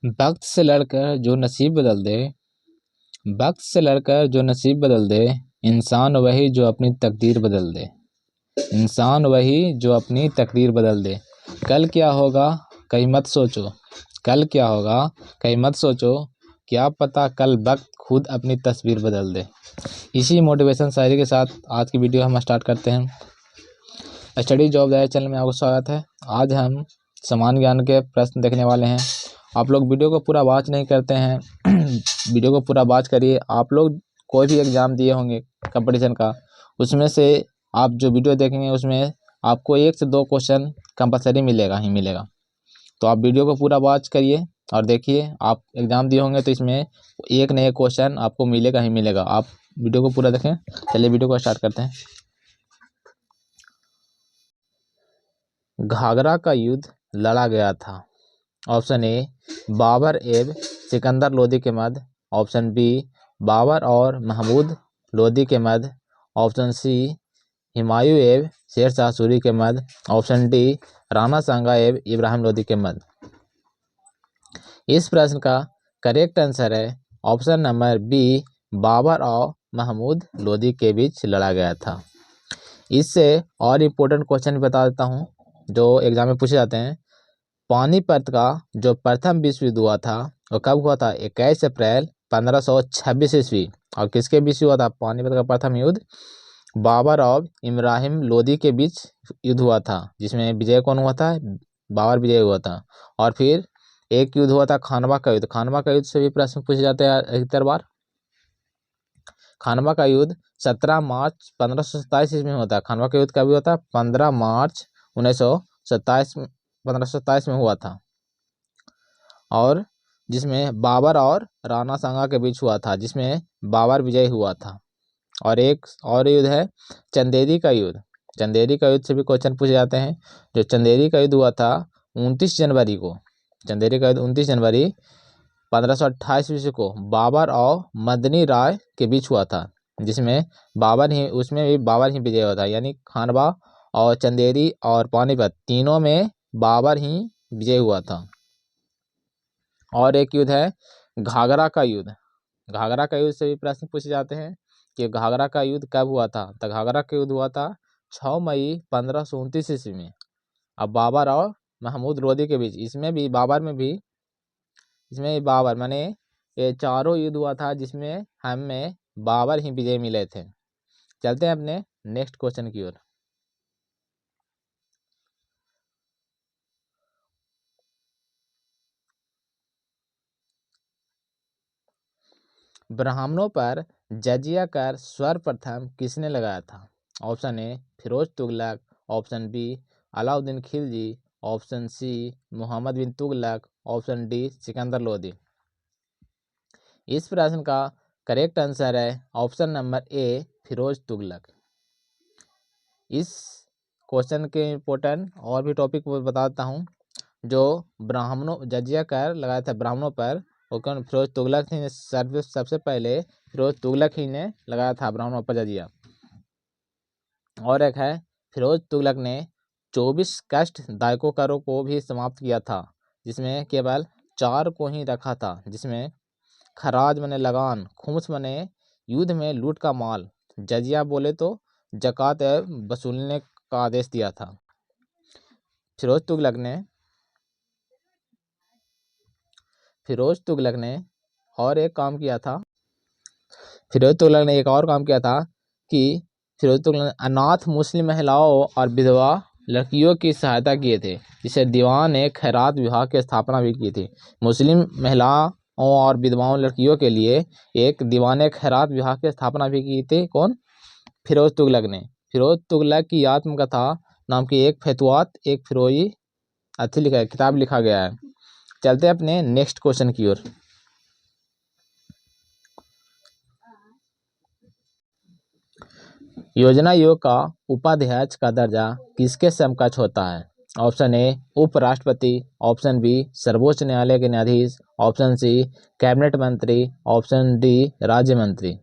वक्त से लड़कर जो नसीब बदल दे, वक्त से लड़कर जो नसीब बदल दे, इंसान वही जो अपनी तकदीर बदल दे, इंसान वही जो अपनी तकदीर बदल दे। कल क्या होगा कहीं मत सोचो, कल क्या होगा कहीं मत सोचो, क्या पता कल वक्त खुद अपनी तस्वीर बदल दे। इसी मोटिवेशन शायरी के साथ आज की वीडियो हम स्टार्ट करते हैं। स्टडी जॉब डायरी चैनल में आपको स्वागत है। आज हम समान ज्ञान के प्रश्न देखने वाले हैं। आप लोग वीडियो को पूरा वॉच नहीं करते हैं वीडियो को पूरा वॉच करिए। आप लोग कोई भी एग्ज़ाम दिए होंगे कंपटीशन का, उसमें से आप जो वीडियो देखेंगे उसमें आपको 1 से 2 क्वेश्चन कंपलसरी मिलेगा ही मिलेगा। तो आप वीडियो को पूरा वॉच करिए और देखिए, आप एग्ज़ाम दिए होंगे तो इसमें एक न एक क्वेश्चन आपको मिलेगा ही मिलेगा। आप वीडियो को पूरा देखें। चलिए वीडियो को स्टार्ट करते हैं। घाघरा का युद्ध लड़ा गया था। ऑप्शन ए बाबर एवं सिकंदर लोदी के मध्य, ऑप्शन बी बाबर और महमूद लोदी के मध्य, ऑप्शन सी हुमायूं एवं शेरशाह सूरी के मध्य, ऑप्शन डी राणा सांगा एवं इब्राहिम लोदी के मध्य। इस प्रश्न का करेक्ट आंसर है ऑप्शन नंबर बी, बाबर और महमूद लोदी के बीच लड़ा गया था। इससे और इम्पोर्टेंट क्वेश्चन बता देता हूँ जो एग्जाम में पूछे जाते हैं। पानीपत का जो प्रथम विश्व युद्ध हुआ था वो कब हुआ था? 21 अप्रैल 1526 ईस्वी। और किसके बीच हुआ था पानीपत का प्रथम युद्ध? बाबर और इब्राहिम लोदी के बीच युद्ध हुआ था, जिसमें विजय कौन हुआ था? बाबर विजय हुआ था। और फिर एक युद्ध हुआ था खानवा का युद्ध। खानवा का युद्ध से भी प्रश्न पूछे जाते हैं अधिकतर बार। खानवा का युद्ध 17 मार्च 1527 ईस्वी में होता है। खानवा का युद्ध कब हुआ था? 15 मार्च 1527 में हुआ था। और जिसमें बाबर और राणा सांगा के बीच हुआ था, जिसमें बाबर विजय हुआ था। और एक और युद्ध है चंदेरी का युद्ध। चंदेरी का युद्ध से भी क्वेश्चन पूछे जाते हैं। जो चंदेरी का युद्ध हुआ था 29 जनवरी को, चंदेरी का युद्ध 29 जनवरी 1528 ईस्वी को बाबर और मदनी राय के बीच हुआ था, जिसमें उसमें भी बाबर ही विजय हुआ था। यानी खानवा और चंदेरी और पानीपत तीनों में बाबर ही विजय हुआ था। और एक युद्ध है घाघरा का युद्ध। घाघरा का युद्ध से भी प्रश्न पूछे जाते हैं कि घाघरा का युद्ध कब हुआ था? तो घाघरा का युद्ध हुआ था 6 मई 1529 ईस्वी में। अब बाबर और महमूद लोदी के बीच, इसमें भी बाबर माने ये चारों युद्ध हुआ था, जिसमें हमें बाबर ही विजय मिले थे। चलते हैं अपने नेक्स्ट क्वेश्चन की ओर। ब्राह्मणों पर जजिया कर सर्वप्रथम किसने लगाया था? Option A Firoz Tughlaq, option B Alauddin Khilji, option C Mohammad bin Tughlaq, option D Sikandar Lodi. इस प्रश्न का करेक्ट आंसर है option number A Firoz Tughlaq. इस क्वेश्चन के इम्पोर्टेंट और भी टॉपिक बता देता हूँ। जो ब्राह्मणों जजिया कर लगाया था ब्राह्मणों पर, वो कौन? फिरोज तुगलक ही ने सबसे पहले फिरोज तुगलक ही ने लगाया था ब्राह्मणों पर जजिया। और एक है फिरोज तुगलक ने 24 कष्ट दायकों करों को भी समाप्त किया था, जिसमें केवल 4 को ही रखा था, जिसमें खराज मने लगान, खुम्स मने युद्ध में लूट का माल, जजिया बोले तो जकात वसूलने का आदेश दिया था। फिरोज तुगलक ने और एक काम किया था। फिरोज तुगलक ने एक और काम किया था कि फिरोज तुगलक ने अनाथ मुस्लिम महिलाओं और विधवा लड़कियों की सहायता किए थे, जिसे दीवान खैरात विभाग की स्थापना भी की थी। मुस्लिम महिलाओं और विधवाओं लड़कियों के लिए एक दीवान खैरात विभाग की स्थापना भी की थी। कौन? फिरोज तुगलक ने। फिरोज तुगलक की आत्मकथा नाम की एक फतवात एक फिरोजी किताब लिखा गया है। चलते हैं अपने नेक्स्ट क्वेश्चन की ओर। योजना आयोग का उपाध्यक्ष का दर्जा किसके समकक्ष होता है? ऑप्शन ए उपराष्ट्रपति, ऑप्शन बी सर्वोच्च न्यायालय के न्यायाधीश, ऑप्शन सी कैबिनेट मंत्री, ऑप्शन डी राज्य मंत्री।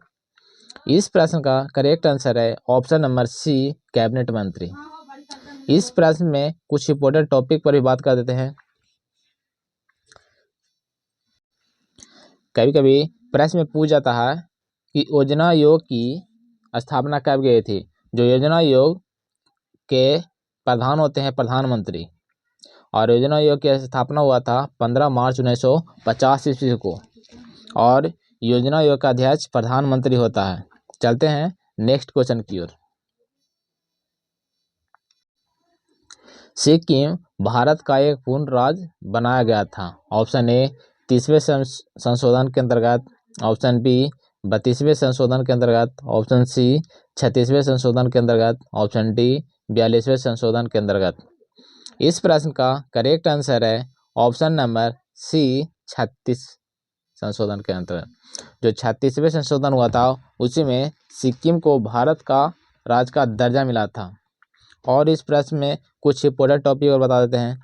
इस प्रश्न का करेक्ट आंसर है ऑप्शन नंबर सी कैबिनेट मंत्री। इस प्रश्न में कुछ इंपोर्टेंट टॉपिक पर भी बात कर देते हैं। कभी कभी प्रश्न में पूछ जाता है कि योजना आयोग की स्थापना कब गई थी। जो योजना आयोग के प्रधान होते हैं प्रधानमंत्री, और योजना आयोग की स्थापना हुआ था 15 मार्च 1950 ईस्वी को, और योजना आयोग का अध्यक्ष प्रधानमंत्री होता है। चलते हैं नेक्स्ट क्वेश्चन की ओर। सिक्किम भारत का एक पूर्ण राज्य बनाया गया था। ऑप्शन ए 30वें संशोधन के अंतर्गत, ऑप्शन बी 32वें संशोधन के अंतर्गत, ऑप्शन सी 36वें संशोधन के अंतर्गत, ऑप्शन डी 42वें संशोधन के अंतर्गत। इस प्रश्न का करेक्ट आंसर है ऑप्शन नंबर सी 36 संशोधन के अंतर्गत। जो 36वें संशोधन हुआ था उसी में सिक्किम को भारत का राज्य का दर्जा मिला था। और इस प्रश्न में कुछ इंपोर्टेंट टॉपिक और बता देते हैं।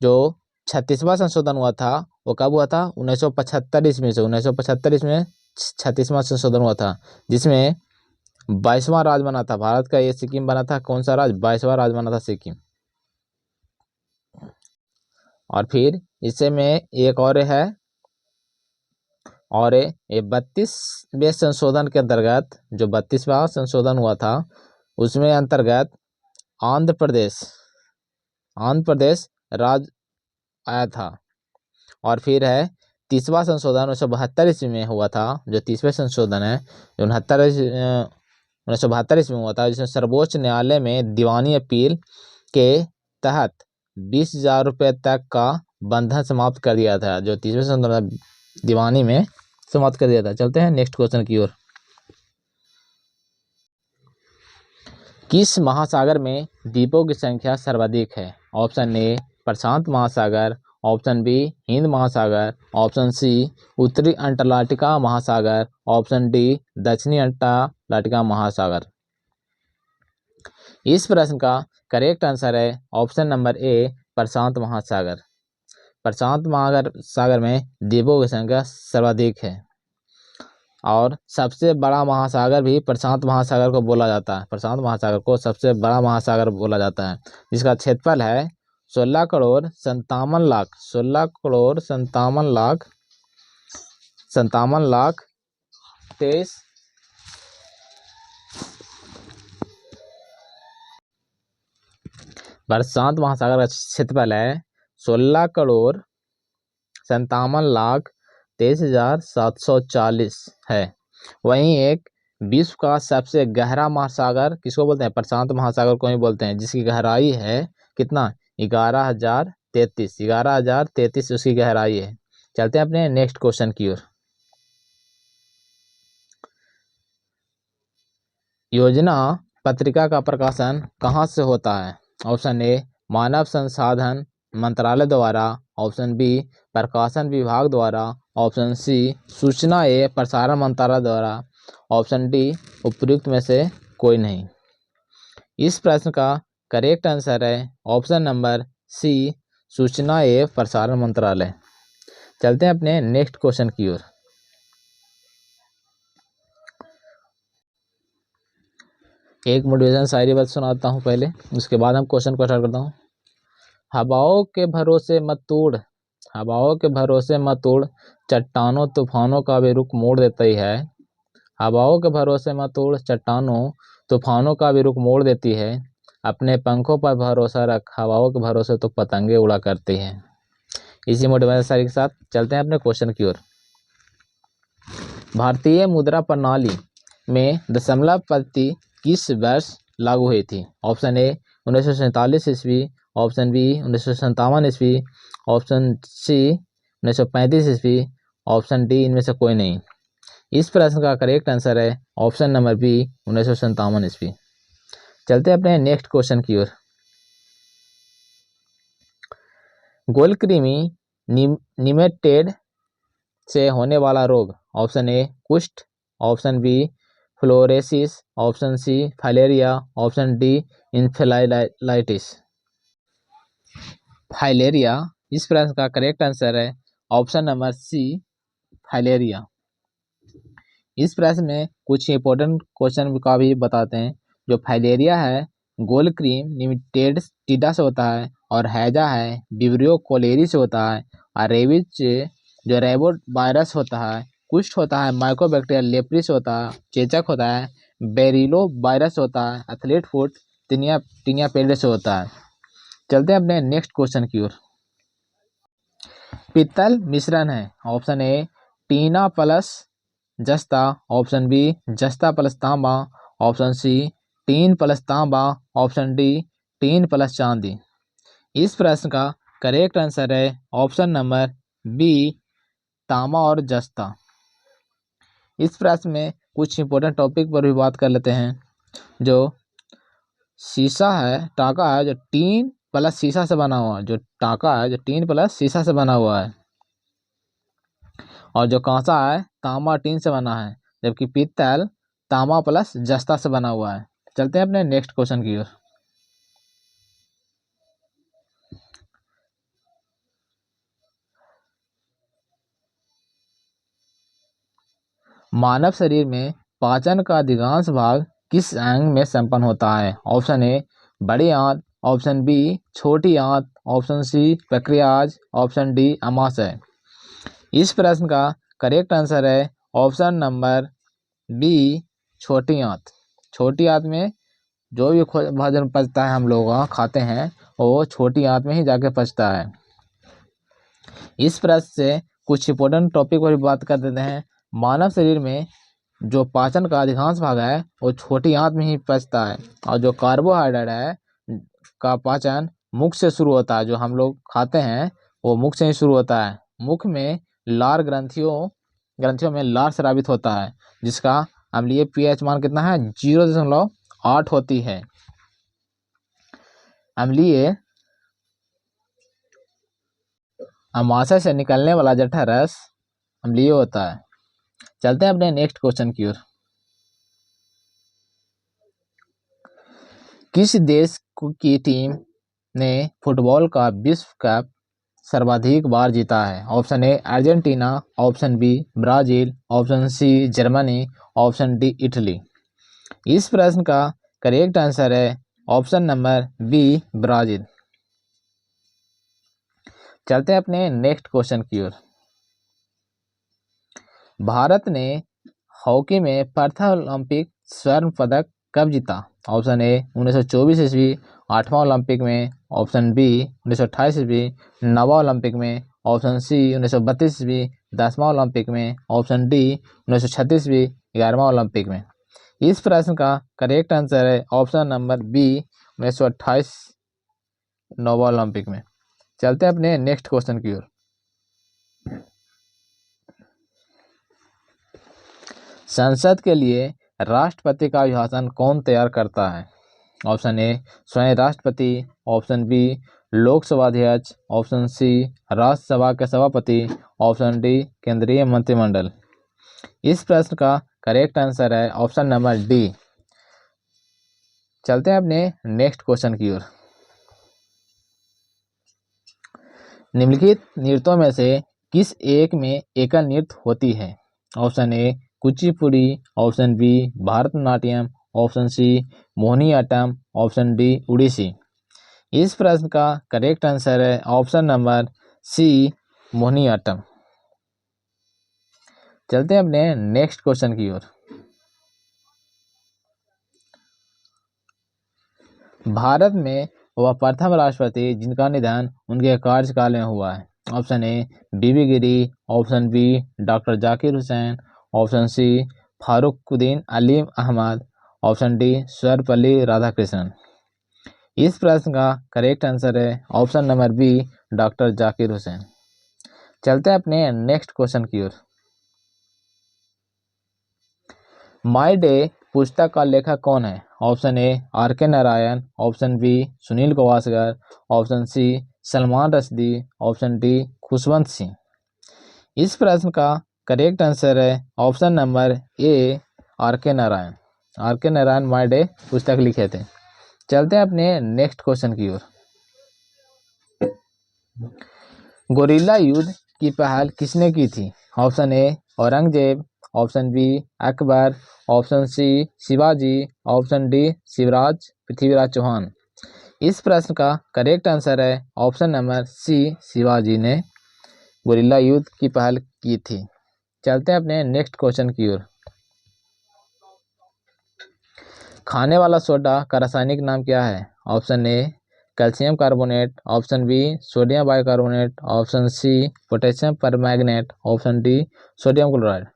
जो 36वां संशोधन हुआ था वो कब हुआ था? 1975 ईस्वी से। 1975 ईस्वी में 36वां संशोधन हुआ था, जिसमें 22वां राज्य बना था भारत का। ये सिक्किम बना था कौन सा राज्य? 22वां राज्य बना था सिक्किम। और फिर इसे में एक और है, और ये 32वें संशोधन के अंतर्गत, जो 32वां संशोधन हुआ था उसमें अंतर्गत आंध्र प्रदेश राज्य आया था। और फिर है 30वां संशोधन 1972 ईस्वी में हुआ था। जो 30वें संशोधन है जो 1972 ईस्वी में हुआ था, जिसमें सर्वोच्च न्यायालय में दीवानी अपील के तहत 20,000 रुपये तक का बंधन समाप्त कर दिया था। जो 30वें संशोधन दीवानी में समाप्त कर दिया था। चलते हैं नेक्स्ट क्वेश्चन की ओर। किस महासागर में द्वीपों की संख्या सर्वाधिक है? ऑप्शन ए प्रशांत महासागर, ऑप्शन बी हिंद महासागर, ऑप्शन सी उत्तरी अंटार्कटिका महासागर, ऑप्शन डी दक्षिणी अंटार्कटिका महासागर। इस प्रश्न का करेक्ट आंसर है ऑप्शन नंबर ए प्रशांत महासागर। प्रशांत महासागर में द्वीपों की संख्या सर्वाधिक है, और सबसे बड़ा महासागर भी प्रशांत महासागर को बोला जाता है। प्रशांत महासागर को सबसे बड़ा महासागर बोला जाता है, जिसका क्षेत्रफल है 16 करोड़ 57 लाख 16 करोड़ 57 लाख 23 प्रशांत महासागर का क्षेत्रफल है 16 करोड़ 57 लाख 23,740 है। वहीं एक विश्व का सबसे गहरा महासागर किसको बोलते हैं? प्रशांत महासागर को ही बोलते हैं, जिसकी गहराई है कितना? 11,033 उसकी गहराई है। चलते हैं अपने नेक्स्ट क्वेश्चन की ओर। योजना पत्रिका का प्रकाशन कहाँ से होता है? ऑप्शन ए मानव संसाधन मंत्रालय द्वारा, ऑप्शन बी प्रकाशन विभाग द्वारा, ऑप्शन सी सूचना एवं प्रसारण मंत्रालय द्वारा, ऑप्शन डी उपयुक्त में से कोई नहीं। इस प्रश्न का करेक्ट आंसर है ऑप्शन नंबर सी सूचना एवं प्रसारण मंत्रालय। चलते हैं अपने नेक्स्ट क्वेश्चन की ओर। एक मोटिवेशन शायरी बस सुनाता हूँ पहले, उसके बाद हम क्वेश्चन को स्टार्ट करता हूँ। हवाओं के भरोसे मत तोड़, हवाओं के भरोसे मत तोड़, चट्टानों तूफानों का भी रुख मोड़ देती है। हवाओं के भरोसे मत तोड़, चट्टानों तूफानों का भी रुख मोड़ देती है। अपने पंखों पर भरोसा रख, हवाओं के भरोसे तो पतंगे उड़ा करती हैं। इसी मोटिवेशन शायरी के साथ चलते हैं अपने क्वेश्चन की ओर। भारतीय मुद्रा प्रणाली में दशमलव पद्धति किस वर्ष लागू हुई थी? ऑप्शन ए 1947 ईस्वी, ऑप्शन बी 1957 ईस्वी, ऑप्शन सी 1935 ईस्वी, ऑप्शन डी इनमें से कोई नहीं। इस प्रश्न का करेक्ट आंसर है ऑप्शन नंबर बी 1957 ईस्वी। चलते हैं अपने नेक्स्ट क्वेश्चन की ओर। गोलकृमि निमेटेड से होने वाला रोग? ऑप्शन ए कुष्ठ, option B fluorosis, option C filaria, option D encephalitis. Filaria. इस प्रश्न का करेक्ट आंसर है ऑप्शन नंबर सी फाइलेरिया। इस प्रश्न में कुछ इंपॉर्टेंट क्वेश्चन का भी बताते हैं। जो फाइलेरिया है गोलकृमि निमेटेड से होता है, और हैजा है विब्रियो कोलेरी से होता है, और रेबीज जो रेबो वायरस होता है कुष्ठ होता है, माइकोबैक्टीरिया लेप्रिस होता है, चेचक होता है, बेरिलो वायरस होता है, एथलीट फुट, टीनिया पेलिस होता है। चलते हैं अपने नेक्स्ट क्वेश्चन की ओर। पित्तल मिश्रण है। ऑप्शन ए टीना प्लस जस्ता, ऑप्शन बी जस्ता प्लस तांबा, ऑप्शन सी टीन प्लस तांबा, ऑप्शन डी टीन प्लस चांदी। इस प्रश्न का करेक्ट आंसर है ऑप्शन नंबर बी तांबा और जस्ता। इस प्रश्न में कुछ इंपॉर्टेंट टॉपिक पर भी बात कर लेते हैं। जो शीशा है, टाका है, जो टीन प्लस शीशा से बना हुआ है, जो टाका है जो टीन प्लस शीशा से बना हुआ है, और जो कांसा है तांबा टीन से बना है, जबकि पित्तल तांबा प्लस जस्ता से बना हुआ है। चलते हैं अपने नेक्स्ट क्वेश्चन की ओर। मानव शरीर में पाचन का अधिकांश भाग किस अंग में संपन्न होता है? ऑप्शन ए बड़ी आंत, ऑप्शन बी छोटी आंत, ऑप्शन सी पैक्रियाज, ऑप्शन डी अमाशय। इस प्रश्न का करेक्ट आंसर है ऑप्शन नंबर बी छोटी आंत। छोटी आंत में जो भी भोजन पचता है हम लोग खाते हैं वो छोटी आंत में ही जाके पचता है। इस प्रश्न से कुछ इंपॉर्टेंट टॉपिक पर भी बात कर देते हैं। मानव शरीर में जो पाचन का अधिकांश भाग है वो छोटी आंत में ही पचता है, और जो कार्बोहाइड्रेट है का पाचन मुख से शुरू होता है। जो हम लोग खाते हैं वो मुख से ही शुरू होता है। मुख में लार ग्रंथियों में लार स्रावित होता है, जिसका अम्लीय पीएच मान कितना है 0.8 होती है। अम्लीय अमाशय से निकलने वाला जठर रस अम्लीय होता है। चलते हैं अपने नेक्स्ट क्वेश्चन की ओर। किस देश की टीम ने फुटबॉल का विश्व कप सर्वाधिक बार जीता है? Option A Argentina, option B Brazil, option C Germany, option D Italy. इस प्रश्न का करेक्ट आंसर है ऑप्शन नंबर बी ब्राजील। चलते हैं अपने नेक्स्ट क्वेश्चन की ओर। भारत ने हॉकी में प्रथम ओलंपिक स्वर्ण पदक कब जीता? ऑप्शन ए 1924 ईस्वी 8वां ओलंपिक में, ऑप्शन बी 1928 ईस्वी 9वां ओलंपिक में, ऑप्शन सी 1932 ईस्वी 10वां ओलंपिक में, ऑप्शन डी 1936 ईस्वी 11वां ओलंपिक में। इस प्रश्न का करेक्ट आंसर है ऑप्शन नंबर बी 1928 9वां ओलंपिक में। चलते हैं अपने नेक्स्ट क्वेश्चन की ओर। संसद के लिए राष्ट्रपति का अभिभाषण कौन तैयार करता है? ऑप्शन ए स्वयं राष्ट्रपति, ऑप्शन बी लोकसभा अध्यक्ष, ऑप्शन सी राज्यसभा के सभापति, ऑप्शन डी केंद्रीय मंत्रिमंडल। इस प्रश्न का करेक्ट आंसर है ऑप्शन नंबर डी। चलते हैं अपने नेक्स्ट क्वेश्चन की ओर। निम्नलिखित नृत्यों में से किस एक में एकल नृत्य होती है? Option A Kuchipudi, option B Bharatanatyam, option C Mohiniyattam, option D Odissi. इस प्रश्न का करेक्ट आंसर है ऑप्शन नंबर सी मोहिनीअट्टम। चलते हैं अपने नेक्स्ट क्वेश्चन की ओर। भारत में वह प्रथम राष्ट्रपति जिनका निधन उनके कार्यकाल में हुआ है। Option A V V Giri, option B doctor Zakir Hussain, option C Fakhruddin Ali Ahmed, option D Sarvepalli Radhakrishnan. इस प्रश्न का करेक्ट आंसर है option number B doctor Zakir Hussain. चलते हैं अपने नेक्स्ट क्वेश्चन की ओर। माय डे पुस्तक का लेखक कौन है? Option A R K Narayan, option B Sunil Gavaskar, option C Salman Rushdie, option D Khushwant Singh. इस प्रश्न का करेक्ट आंसर है option number A R K Narayan. Are K Narayan my day पुस्तक लिखे थे। चलते हैं अपने नेक्स्ट क्वेश्चन की ओर। गोरिल्ला युद्ध की पहल किसने की थी? Option A Aurangzeb, option B Akbar, option C Shivaji, option D Shivraj Prithviraj Chauhan. इस प्रश्न का करेक्ट आंसर है ऑप्शन नंबर सी शिवाजी ने गोरिल्ला युद्ध की पहल की थी। चलते हैं अपने नेक्स्ट क्वेश्चन की ओर। खाने वाला सोडा का रासायनिक नाम क्या है? Option A calcium carbonate, option B sodium bicarbonate, option C potassium permanganate, option D sodium chloride.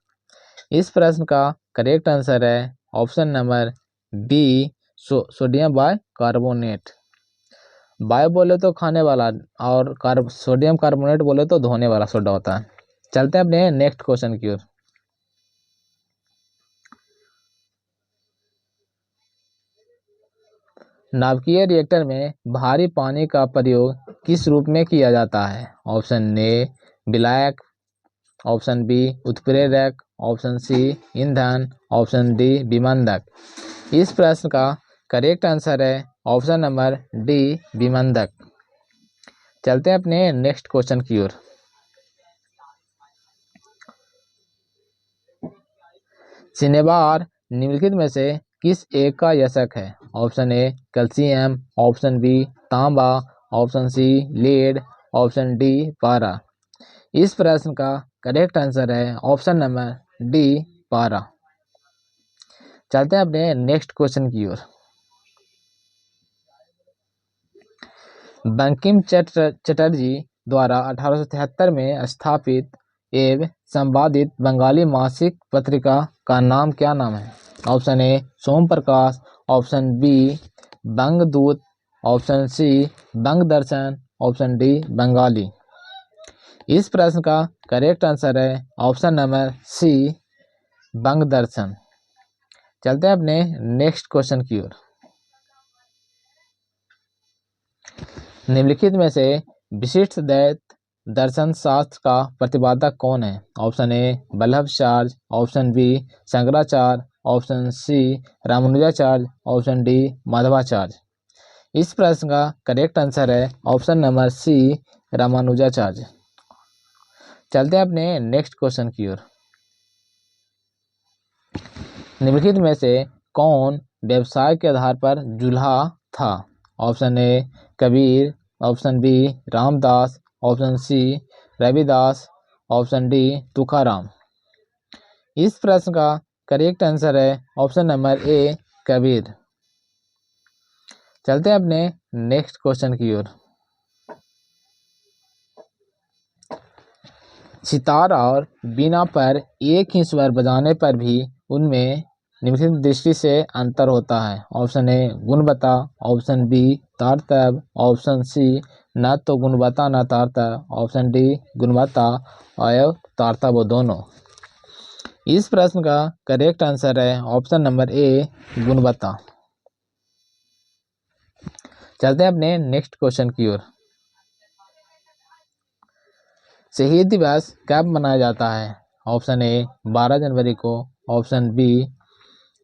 इस प्रश्न का करेक्ट आंसर है option number B sodium bicarbonate. Bio बोले तो खाने वाला और सोडियम कार्बोनेट बोले तो धोने वाला सोडा होता है। चलते हैं अपने नेक्स्ट क्वेश्चन की ओर। नाभिकीय रिएक्टर में भारी पानी का प्रयोग किस रूप में किया जाता है? ऑप्शन ए विलायक, ऑप्शन बी उत्प्रेरक, ऑप्शन सी ईंधन, ऑप्शन डी विमंदक। इस प्रश्न का करेक्ट आंसर है ऑप्शन नंबर डी विमंदक। चलते हैं अपने नेक्स्ट क्वेश्चन की ओर। सिनेबार निम्नलिखित में से किस एक का यशक है? Option A calcium, option B तांबा, option C lead, option D पारा। इस प्रश्न का करेक्ट आंसर है ऑप्शन नंबर डी पारा। चलते हैं अपने नेक्स्ट क्वेश्चन की ओर। बंकिम चटर्जी द्वारा 1873 में स्थापित एवं संपादित बंगाली मासिक पत्रिका का नाम क्या नाम है? Option A Som Prakash, option B Bangadoot, option C Banga Darshan, option D Bengali. इस प्रश्न का करेक्ट आंसर है option number C Banga Darshan. चलते हैं अपने नेक्स्ट क्वेश्चन की ओर। निम्नलिखित में से विशिष्ट द्वैत दर्शन शास्त्र का प्रतिपादक कौन है? Option A Vallabhacharya, option B Shankaracharya, option C Ramanujacharya, option D Madhvacharya. इस प्रश्न का करेक्ट आंसर है ऑप्शन नंबर सी रामानुजाचार्य। चलते हैं अपने नेक्स्ट क्वेश्चन की ओर। निम्नलिखित में से कौन व्यवसाय के आधार पर जुल्हा था? Option A Kabir, option B Ramdas, option C Ravidas, option D Tukaram. इस प्रश्न का करेक्ट आंसर है ऑप्शन नंबर ए कबीर। चलते हैं अपने नेक्स्ट क्वेश्चन की ओर। सितार और बीना पर एक ही स्वर बजाने पर भी उनमें निम्नलिखित दृष्टि से अंतर होता है। ऑप्शन ए गुणवत्ता, ऑप्शन बी तारतब, ऑप्शन सी न तो गुणवत्ता न तारतब, ऑप्शन डी गुणवत्ता और तारतब दोनों। इस प्रश्न का करेक्ट आंसर है ऑप्शन नंबर ए गुणवत्ता। चलते हैं अपने नेक्स्ट क्वेश्चन की ओर। शहीद दिवस कब मनाया जाता है? ऑप्शन ए 12 जनवरी को, ऑप्शन बी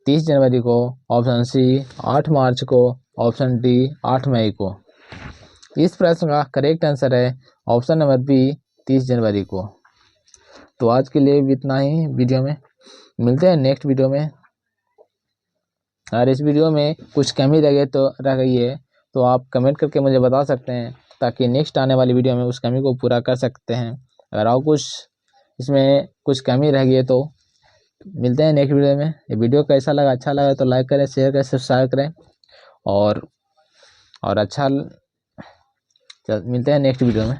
30 जनवरी को, ऑप्शन सी 8 मार्च को, ऑप्शन डी 8 मई को। इस प्रश्न का करेक्ट आंसर है ऑप्शन नंबर बी 30 जनवरी को। तो आज के लिए इतना ही वीडियो में, मिलते हैं नेक्स्ट वीडियो में। अगर इस वीडियो में कुछ कमी रह गई है तो आप कमेंट करके मुझे बता सकते हैं, ताकि नेक्स्ट आने वाली वीडियो में उस कमी को पूरा कर सकते हैं। अगर और कुछ इसमें कुछ कमी रह गई है तो मिलते हैं नेक्स्ट वीडियो में। ये वीडियो कैसा लगा, अच्छा लगा तो लाइक करें, शेयर करें, सब्सक्राइब करें और अच्छा मिलते हैं नेक्स्ट वीडियो में।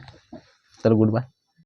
चलो गुड बाय।